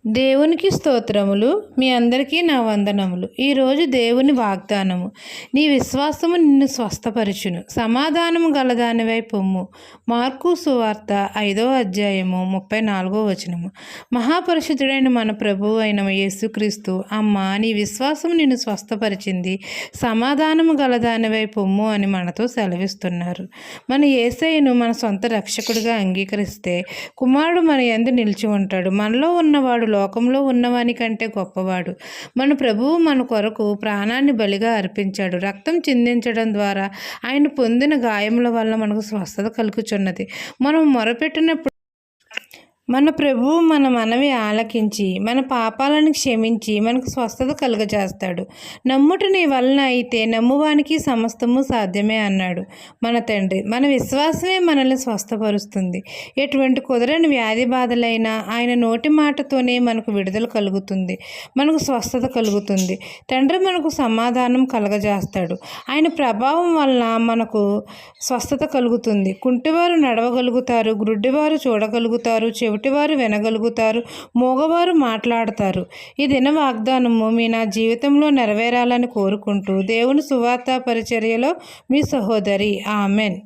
దేవునికి స్తోత్రములు. మీ అందరికీ నా వందనములు. ఈరోజు దేవుని వాగ్దానము. నీ విశ్వాసము నిన్ను స్వస్థపరచును, సమాధానము గలదానివై పొమ్ము. మార్కు సువార్త 5వ అధ్యాయము 34వ వచనము. మహాపరిశుద్ధుడైన మన ప్రభువు అయిన యేసుక్రీస్తు, అమ్మ నీ విశ్వాసము నిన్ను స్వస్థపరిచింది, సమాధానము గలదానివై పొమ్ము అని మనతో సెలవిస్తున్నారు. మన యేసయ్యను మన సొంత రక్షకుడిగా అంగీకరిస్తే కుమారుడు మన యందు నిలిచి ఉంటాడు. మనలో ఉన్నవాడు లోకంలో ఉన్నవాని కంటే గొప్పవాడు. మన ప్రభువు మన కొరకు ప్రాణాన్ని బలిగా అర్పించాడు. రక్తం చిందించడం ద్వారా ఆయన పొందిన గాయముల వల్ల మనకు స్వస్థత కలుగుచున్నది. మనం మొరపెట్టినప్పుడు మన ప్రభువు మన మనవి ఆలకించి మన పాపాలను క్షమించి మనకు స్వస్థత కలుగజేస్తాడు. నమ్ముట నీ వలన అయితే నమ్మువానికి సమస్తము సాధ్యమే అన్నాడు మన తండ్రి. మన విశ్వాసమే మనల్ని స్వస్థపరుస్తుంది. ఎటువంటి కుదరని వ్యాధి బాధలైనా ఆయన నోటి మాటతోనే మనకు విడుదల కలుగుతుంది, మనకు స్వస్థత కలుగుతుంది. తండ్రి మనకు సమాధానం కలగజేస్తాడు. ఆయన ప్రభావం వలన మనకు స్వస్థత కలుగుతుంది. కుంటివారు నడవగలుగుతారు, గ్రుడ్డివారు చూడగలుగుతారు, చెవిటివారు వినగలుగుతారు, మూగవారు మాట్లాడతారు. ఈ దిన వాగ్దానము నా జీవితంలో నెరవేరాలని కోరుకుంటూ దేవుని సువార్త పరిచర్యలో మీ సహోదరి. ఆమెన్.